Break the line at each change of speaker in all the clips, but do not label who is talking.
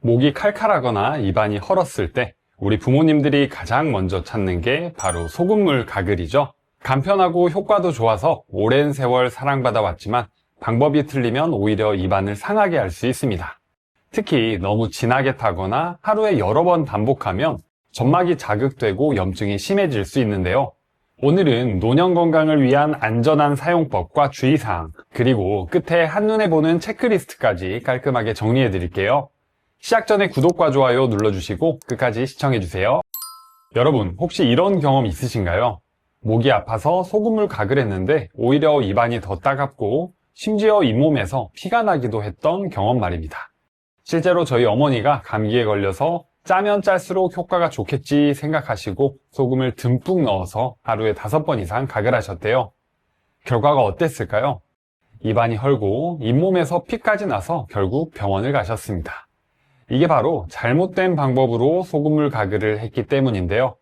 목이 칼칼하거나 입안이 헐었을 때 우리 부모님들이 가장 먼저 찾는 게 바로 소금물 가글이죠. 간편하고 효과도 좋아서 오랜 세월 사랑받아 왔지만 방법이 틀리면 오히려 입안을 상하게 할 수 있습니다. 특히 너무 진하게 타거나 하루에 여러 번 반복하면 점막이 자극되고 염증이 심해질 수 있는데요. 오늘은 노년 건강을 위한 안전한 사용법과 주의사항, 그리고 끝에 한눈에 보는 체크리스트까지 깔끔하게 정리해 드릴게요. 시작 전에 구독과 좋아요 눌러주시고 끝까지 시청해주세요. 여러분, 혹시 이런 경험 있으신가요? 목이 아파서 소금물 가글 했는데 오히려 입안이 더 따갑고 심지어 잇몸에서 피가 나기도 했던 경험 말입니다. 실제로 저희 어머니가 감기에 걸려서 짜면 짤수록 효과가 좋겠지 생각하시고 소금을 듬뿍 넣어서 하루에 5번 이상 가글 하셨대요. 결과가 어땠을까요? 입안이 헐고 잇몸에서 피까지 나서 결국 병원을 가셨습니다. 이게 바로 잘못된 방법으로 소금물 가글을 했기 때문인데요.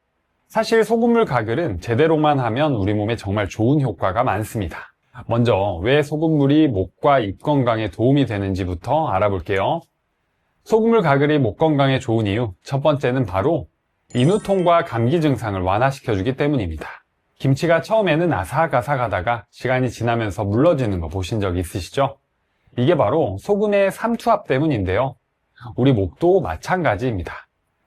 사실 소금물 가글은 제대로만 하면 우리 몸에 정말 좋은 효과가 많습니다. 먼저 왜 소금물이 목과 입 건강에 도움이 되는지부터 알아볼게요. 소금물 가글이 목 건강에 좋은 이유 첫 번째는 바로 인후통과 감기 증상을 완화시켜주기 때문입니다. 김치가 처음에는 아삭아삭하다가 시간이 지나면서 물러지는 거 보신 적 있으시죠? 이게 바로 소금의 삼투압 때문인데요. 우리 목도 마찬가지입니다.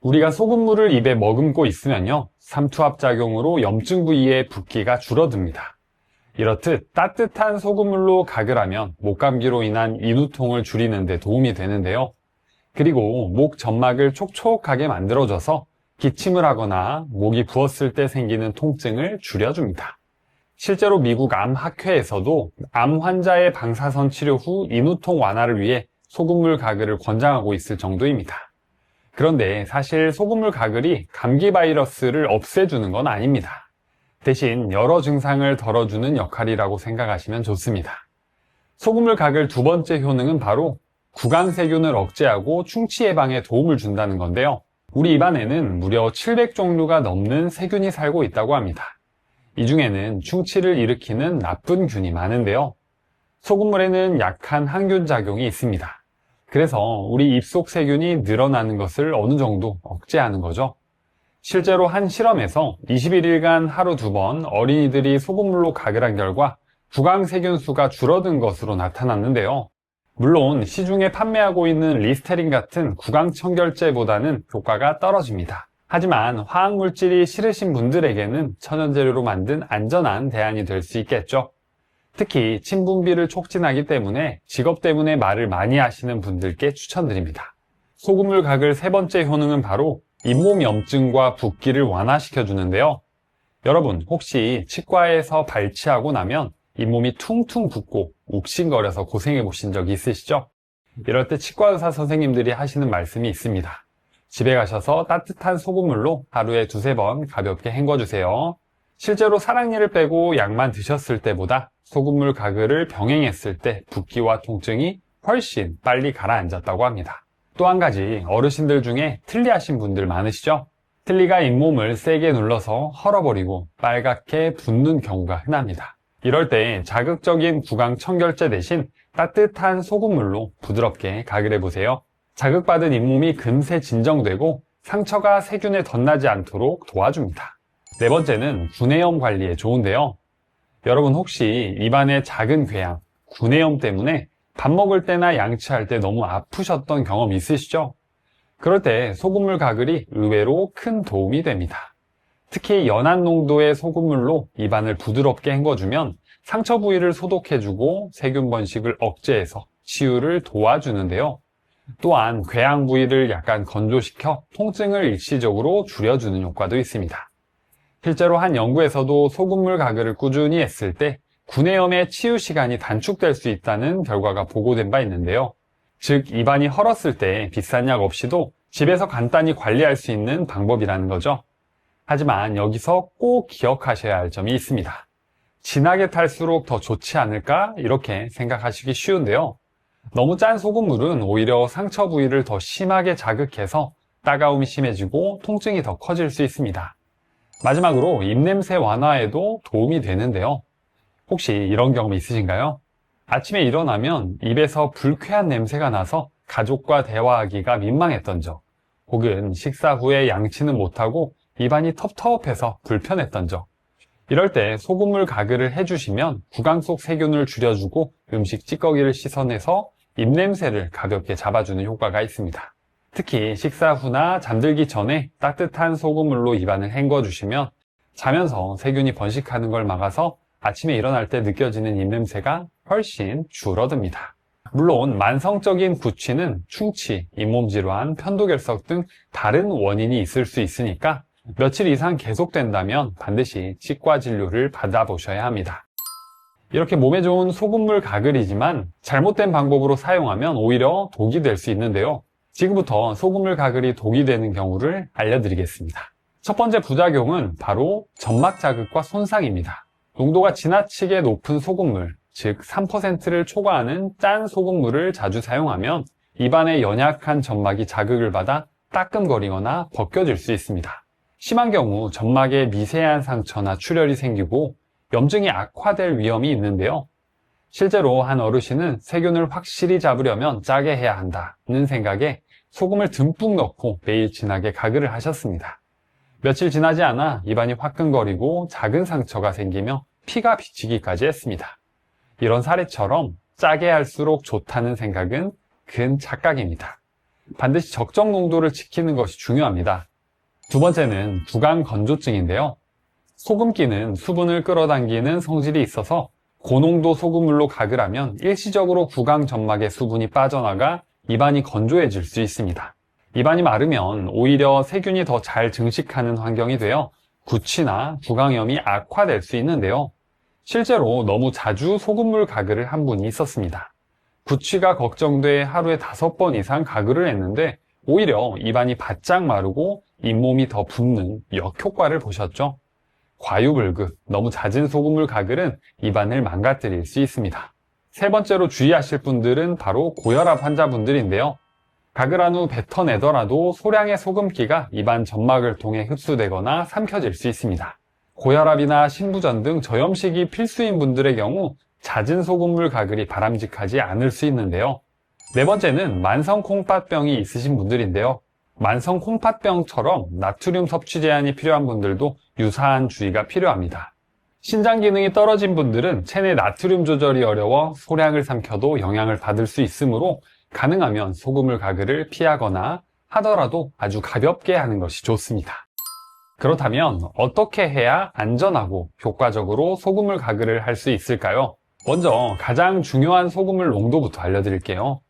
우리가 소금물을 입에 머금고 있으면요, 삼투압 작용으로 염증 부위의 붓기가 줄어듭니다. 이렇듯 따뜻한 소금물로 가글하면 목감기로 인한 인후통을 줄이는 데 도움이 되는데요. 그리고 목 점막을 촉촉하게 만들어줘서 기침을 하거나 목이 부었을 때 생기는 통증을 줄여줍니다. 실제로 미국 암학회에서도 암 환자의 방사선 치료 후 인후통 완화를 위해 소금물 가글을 권장하고 있을 정도입니다. 그런데 사실 소금물 가글이 감기 바이러스를 없애주는 건 아닙니다. 대신 여러 증상을 덜어주는 역할이라고 생각하시면 좋습니다. 소금물 가글 두 번째 효능은 바로 구강세균을 억제하고 충치 예방에 도움을 준다는 건데요. 우리 입안에는 무려 700종류가 넘는 세균이 살고 있다고 합니다. 이 중에는 충치를 일으키는 나쁜 균이 많은데요. 소금물에는 약한 항균 작용이 있습니다. 그래서 우리 입속 세균이 늘어나는 것을 어느 정도 억제하는 거죠. 실제로 한 실험에서 21일간 하루 2번 어린이들이 소금물로 가글한 결과 구강세균 수가 줄어든 것으로 나타났는데요. 물론 시중에 판매하고 있는 리스테린 같은 구강청결제보다는 효과가 떨어집니다. 하지만 화학물질이 싫으신 분들에게는 천연재료로 만든 안전한 대안이 될 수 있겠죠. 특히 침 분비를 촉진하기 때문에 직업 때문에 말을 많이 하시는 분들께 추천드립니다. 소금물 가글 세 번째 효능은 바로 잇몸 염증과 붓기를 완화시켜 주는데요. 여러분, 혹시 치과에서 발치하고 나면 잇몸이 퉁퉁 붓고 욱신거려서 고생해 보신 적 있으시죠? 이럴 때 치과 의사 선생님들이 하시는 말씀이 있습니다. 집에 가셔서 따뜻한 소금물로 하루에 2-3번 가볍게 헹궈주세요. 실제로 사랑니를 빼고 약만 드셨을 때보다 소금물 가글을 병행했을 때 붓기와 통증이 훨씬 빨리 가라앉았다고 합니다. 또 한 가지, 어르신들 중에 틀니하신 분들 많으시죠? 틀니가 잇몸을 세게 눌러서 헐어버리고 빨갛게 붓는 경우가 흔합니다. 이럴 때 자극적인 구강 청결제 대신 따뜻한 소금물로 부드럽게 가글해보세요. 자극받은 잇몸이 금세 진정되고 상처가 세균에 덧나지 않도록 도와줍니다. 네 번째는 구내염 관리에 좋은데요. 여러분, 혹시 입안에 작은 궤양, 구내염 때문에 밥 먹을 때나 양치할 때 너무 아프셨던 경험 있으시죠? 그럴 때 소금물 가글이 의외로 큰 도움이 됩니다. 특히 연한 농도의 소금물로 입안을 부드럽게 헹궈주면 상처 부위를 소독해주고 세균 번식을 억제해서 치유를 도와주는데요. 또한 궤양 부위를 약간 건조시켜 통증을 일시적으로 줄여주는 효과도 있습니다. 실제로 한 연구에서도 소금물 가글을 꾸준히 했을 때 구내염의 치유 시간이 단축될 수 있다는 결과가 보고된 바 있는데요. 즉, 입안이 헐었을 때 비싼 약 없이도 집에서 간단히 관리할 수 있는 방법이라는 거죠. 하지만 여기서 꼭 기억하셔야 할 점이 있습니다. 진하게 탈수록 더 좋지 않을까? 이렇게 생각하시기 쉬운데요. 너무 짠 소금물은 오히려 상처 부위를 더 심하게 자극해서 따가움이 심해지고 통증이 더 커질 수 있습니다. 마지막으로 입냄새 완화에도 도움이 되는데요. 혹시 이런 경험 있으신가요? 아침에 일어나면 입에서 불쾌한 냄새가 나서 가족과 대화하기가 민망했던 적, 혹은 식사 후에 양치는 못하고 입안이 텁텁해서 불편했던 적, 이럴 때 소금물 가글을 해주시면 구강 속 세균을 줄여주고 음식 찌꺼기를 씻어내서 입냄새를 가볍게 잡아주는 효과가 있습니다. 특히 식사 후나 잠들기 전에 따뜻한 소금물로 입안을 헹궈주시면 자면서 세균이 번식하는 걸 막아서 아침에 일어날 때 느껴지는 입냄새가 훨씬 줄어듭니다. 물론 만성적인 구취는 충치, 잇몸 질환, 편도결석 등 다른 원인이 있을 수 있으니까 며칠 이상 계속된다면 반드시 치과 진료를 받아보셔야 합니다. 이렇게 몸에 좋은 소금물 가글이지만 잘못된 방법으로 사용하면 오히려 독이 될 수 있는데요. 지금부터 소금물 가글이 독이 되는 경우를 알려드리겠습니다. 첫 번째 부작용은 바로 점막 자극과 손상입니다. 농도가 지나치게 높은 소금물, 즉 3%를 초과하는 짠 소금물을 자주 사용하면 입안의 연약한 점막이 자극을 받아 따끔거리거나 벗겨질 수 있습니다. 심한 경우 점막에 미세한 상처나 출혈이 생기고 염증이 악화될 위험이 있는데요. 실제로 한 어르신은 세균을 확실히 잡으려면 짜게 해야 한다는 생각에 소금을 듬뿍 넣고 매일 진하게 가글을 하셨습니다. 며칠 지나지 않아 입안이 화끈거리고 작은 상처가 생기며 피가 비치기까지 했습니다. 이런 사례처럼 짜게 할수록 좋다는 생각은 큰 착각입니다. 반드시 적정 농도를 지키는 것이 중요합니다. 두 번째는 구강 건조증인데요. 소금기는 수분을 끌어당기는 성질이 있어서 고농도 소금물로 가글하면 일시적으로 구강 점막의 수분이 빠져나가 입안이 건조해질 수 있습니다. 입안이 마르면 오히려 세균이 더 잘 증식하는 환경이 되어 구취나 구강염이 악화될 수 있는데요. 실제로 너무 자주 소금물 가글을 한 분이 있었습니다. 구취가 걱정돼 하루에 5번 이상 가글을 했는데 오히려 입안이 바짝 마르고 잇몸이 더 붓는 역효과를 보셨죠? 과유불급, 너무 잦은 소금물 가글은 입안을 망가뜨릴 수 있습니다. 세 번째로 주의하실 분들은 바로 고혈압 환자분들인데요. 가글한 후 뱉어내더라도 소량의 소금기가 입안 점막을 통해 흡수되거나 삼켜질 수 있습니다. 고혈압이나 신부전 등 저염식이 필수인 분들의 경우 잦은 소금물 가글이 바람직하지 않을 수 있는데요. 네 번째는 만성 콩팥병이 있으신 분들인데요. 만성 콩팥병처럼 나트륨 섭취 제한이 필요한 분들도 유사한 주의가 필요합니다. 신장 기능이 떨어진 분들은 체내 나트륨 조절이 어려워 소량을 삼켜도 영향을 받을 수 있으므로 가능하면 소금물 가글을 피하거나 하더라도 아주 가볍게 하는 것이 좋습니다. 그렇다면 어떻게 해야 안전하고 효과적으로 소금물 가글을 할 수 있을까요? 먼저 가장 중요한 소금물 농도부터 알려드릴게요.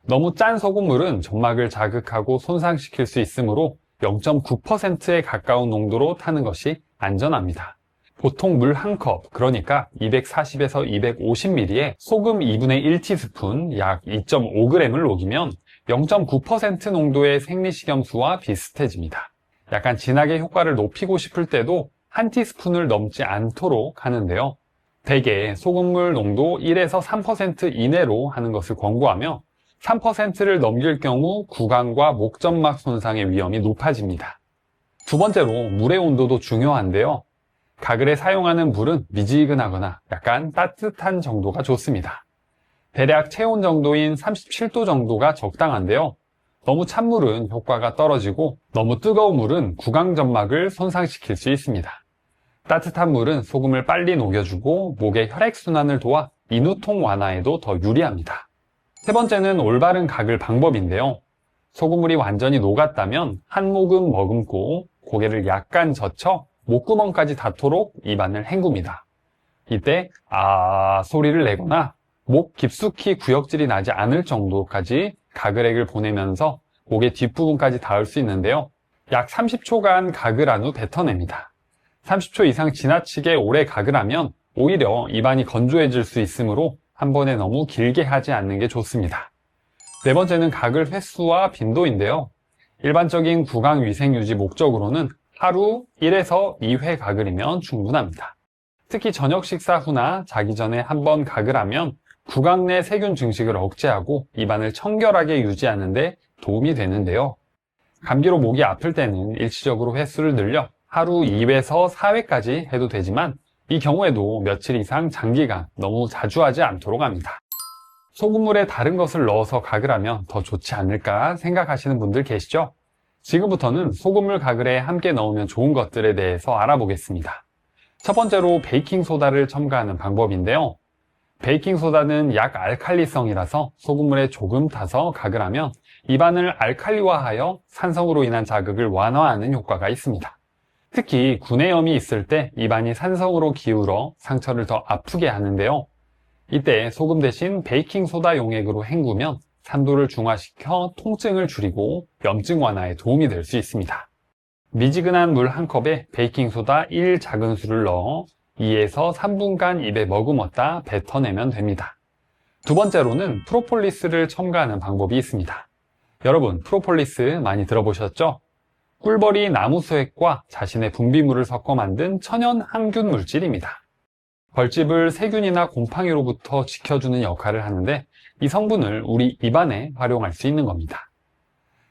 너무 짠 소금물은 점막을 자극하고 손상시킬 수 있으므로 0.9%에 가까운 농도로 타는 것이 안전합니다. 보통 물 1컵, 그러니까 240에서 250ml에 소금 2분의 1티스푼, 약 2.5g을 녹이면 0.9% 농도의 생리식염수와 비슷해집니다. 약간 진하게 효과를 높이고 싶을 때도 한 티스푼을 넘지 않도록 하는데요. 대개 소금물 농도 1에서 3% 이내로 하는 것을 권고하며 3%를 넘길 경우 구강과 목점막 손상의 위험이 높아집니다. 두 번째로 물의 온도도 중요한데요. 가글에 사용하는 물은 미지근하거나 약간 따뜻한 정도가 좋습니다. 대략 체온 정도인 37도 정도가 적당한데요. 너무 찬 물은 효과가 떨어지고 너무 뜨거운 물은 구강 점막을 손상시킬 수 있습니다. 따뜻한 물은 소금을 빨리 녹여주고 목의 혈액순환을 도와 인후통 완화에도 더 유리합니다. 세 번째는 올바른 가글 방법인데요. 소금물이 완전히 녹았다면 한 모금 머금고 고개를 약간 젖혀 목구멍까지 닿도록 입안을 헹굽니다. 이때 아 소리를 내거나 목 깊숙이 구역질이 나지 않을 정도까지 가글액을 보내면서 목의 뒷부분까지 닿을 수 있는데요. 약 30초간 가글한 후 뱉어냅니다. 30초 이상 지나치게 오래 가글하면 오히려 입안이 건조해질 수 있으므로 한 번에 너무 길게 하지 않는 게 좋습니다. 네 번째는 가글 횟수와 빈도인데요. 일반적인 구강 위생 유지 목적으로는 하루 1에서 2회 가글이면 충분합니다. 특히 저녁 식사 후나 자기 전에 한 번 가글하면 구강 내 세균 증식을 억제하고 입안을 청결하게 유지하는 데 도움이 되는데요. 감기로 목이 아플 때는 일시적으로 횟수를 늘려 하루 2회에서 4회까지 해도 되지만 이 경우에도 며칠 이상 장기간 너무 자주 하지 않도록 합니다. 소금물에 다른 것을 넣어서 각을 하면 더 좋지 않을까 생각하시는 분들 계시죠? 지금부터는 소금물 가글에 함께 넣으면 좋은 것들에 대해서 알아보겠습니다. 첫 번째로 베이킹소다를 첨가하는 방법인데요. 베이킹소다는 약 알칼리성이라서 소금물에 조금 타서 각을 하면 입안을 알칼리화하여 산성으로 인한 자극을 완화하는 효과가 있습니다. 특히 구내염이 있을 때 입안이 산성으로 기울어 상처를 더 아프게 하는데요. 이때 소금 대신 베이킹소다 용액으로 헹구면 산도를 중화시켜 통증을 줄이고 염증 완화에 도움이 될 수 있습니다. 미지근한 물 1컵에 베이킹소다 1작은술을 넣어 2에서 3분간 입에 머금었다 뱉어내면 됩니다. 두 번째로는 프로폴리스를 첨가하는 방법이 있습니다. 여러분, 프로폴리스 많이 들어보셨죠? 꿀벌이 나무 수액과 자신의 분비물을 섞어 만든 천연 항균 물질입니다. 벌집을 세균이나 곰팡이로부터 지켜주는 역할을 하는데 이 성분을 우리 입안에 활용할 수 있는 겁니다.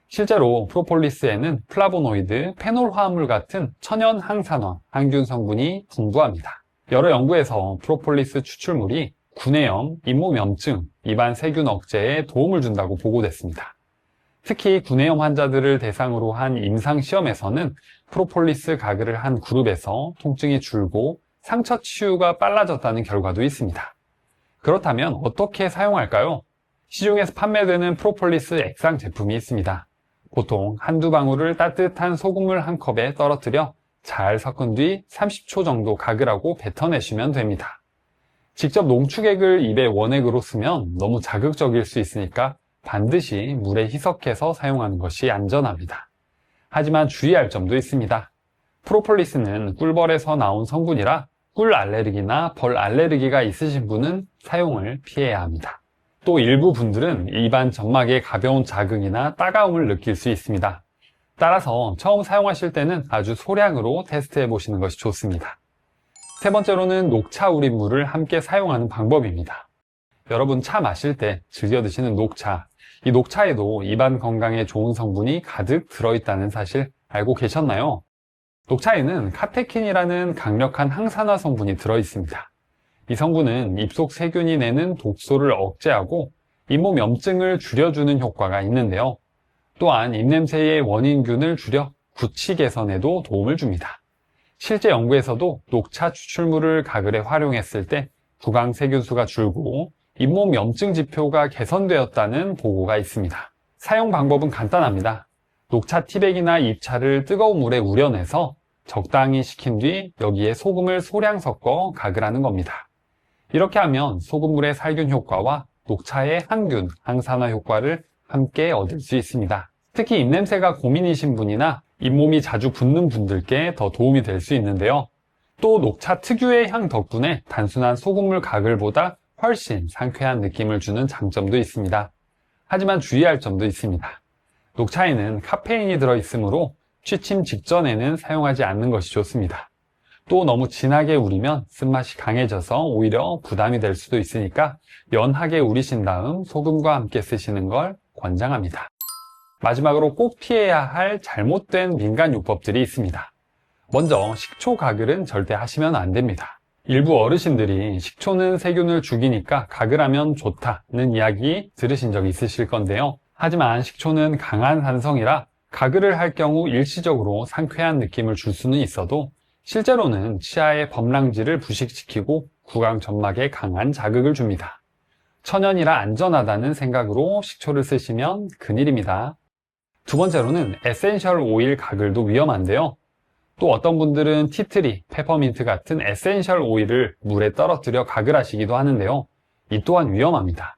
실제로 프로폴리스에는 플라보노이드, 페놀 화합물 같은 천연 항산화, 항균 성분이 풍부합니다. 여러 연구에서 프로폴리스 추출물이 구내염, 잇몸염증, 입안 세균 억제에 도움을 준다고 보고됐습니다. 특히 구내염 환자들을 대상으로 한 임상시험에서는 프로폴리스 가글을 한 그룹에서 통증이 줄고 상처 치유가 빨라졌다는 결과도 있습니다. 그렇다면 어떻게 사용할까요? 시중에서 판매되는 프로폴리스 액상 제품이 있습니다. 보통 한두 방울을 따뜻한 소금물 1컵에 떨어뜨려 잘 섞은 뒤 30초 정도 가글하고 뱉어내시면 됩니다. 직접 농축액을 입에 원액으로 쓰면 너무 자극적일 수 있으니까 반드시 물에 희석해서 사용하는 것이 안전합니다. 하지만 주의할 점도 있습니다. 프로폴리스는 꿀벌에서 나온 성분이라 꿀 알레르기나 벌 알레르기가 있으신 분은 사용을 피해야 합니다. 또 일부 분들은 입안 점막에 가벼운 자극이나 따가움을 느낄 수 있습니다. 따라서 처음 사용하실 때는 아주 소량으로 테스트해 보시는 것이 좋습니다. 세 번째로는 녹차 우린 물을 함께 사용하는 방법입니다. 여러분, 차 마실 때 즐겨 드시는 녹차, 이 녹차에도 입안 건강에 좋은 성분이 가득 들어있다는 사실 알고 계셨나요? 녹차에는 카테킨이라는 강력한 항산화 성분이 들어있습니다. 이 성분은 입속 세균이 내는 독소를 억제하고 잇몸 염증을 줄여주는 효과가 있는데요. 또한 입냄새의 원인균을 줄여 구취 개선에도 도움을 줍니다. 실제 연구에서도 녹차 추출물을 가글에 활용했을 때 구강 세균수가 줄고 잇몸 염증 지표가 개선되었다는 보고가 있습니다. 사용 방법은 간단합니다. 녹차 티백이나 잎차를 뜨거운 물에 우려내서 적당히 식힌 뒤 여기에 소금을 소량 섞어 가글하는 겁니다. 이렇게 하면 소금물의 살균 효과와 녹차의 항균, 항산화 효과를 함께 얻을 수 있습니다. 특히 입냄새가 고민이신 분이나 잇몸이 자주 붓는 분들께 더 도움이 될 수 있는데요. 또 녹차 특유의 향 덕분에 단순한 소금물 가글보다 훨씬 상쾌한 느낌을 주는 장점도 있습니다. 하지만 주의할 점도 있습니다. 녹차에는 카페인이 들어있으므로 취침 직전에는 사용하지 않는 것이 좋습니다. 또 너무 진하게 우리면 쓴맛이 강해져서 오히려 부담이 될 수도 있으니까 연하게 우리신 다음 소금과 함께 쓰시는 걸 권장합니다. 마지막으로 꼭 피해야 할 잘못된 민간요법들이 있습니다. 먼저 식초 가글은 절대 하시면 안 됩니다. 일부 어르신들이 식초는 세균을 죽이니까 가글하면 좋다는 이야기 들으신 적 있으실 건데요. 하지만 식초는 강한 산성이라 가글을 할 경우 일시적으로 상쾌한 느낌을 줄 수는 있어도 실제로는 치아의 범랑지를 부식시키고 구강 점막에 강한 자극을 줍니다. 천연이라 안전하다는 생각으로 식초를 쓰시면 큰일입니다. 두 번째로는 에센셜 오일 가글도 위험한데요. 또 어떤 분들은 티트리, 페퍼민트 같은 에센셜 오일을 물에 떨어뜨려 가글하시기도 하는데요. 이 또한 위험합니다.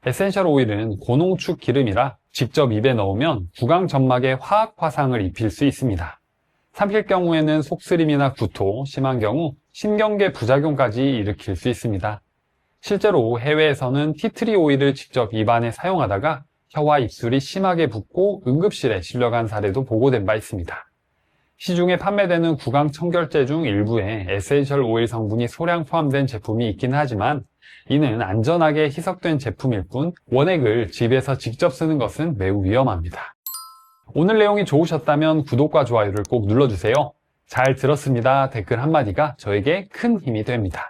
에센셜 오일은 고농축 기름이라 직접 입에 넣으면 구강 점막에 화학 화상을 입힐 수 있습니다. 삼킬 경우에는 속쓰림이나 구토, 심한 경우 신경계 부작용까지 일으킬 수 있습니다. 실제로 해외에서는 티트리 오일을 직접 입안에 사용하다가 혀와 입술이 심하게 붓고 응급실에 실려간 사례도 보고된 바 있습니다. 시중에 판매되는 구강 청결제 중 일부에 에센셜 오일 성분이 소량 포함된 제품이 있긴 하지만 이는 안전하게 희석된 제품일 뿐 원액을 집에서 직접 쓰는 것은 매우 위험합니다. 오늘 내용이 좋으셨다면 구독과 좋아요를 꼭 눌러주세요. 잘 들었습니다 댓글 한마디가 저에게 큰 힘이 됩니다.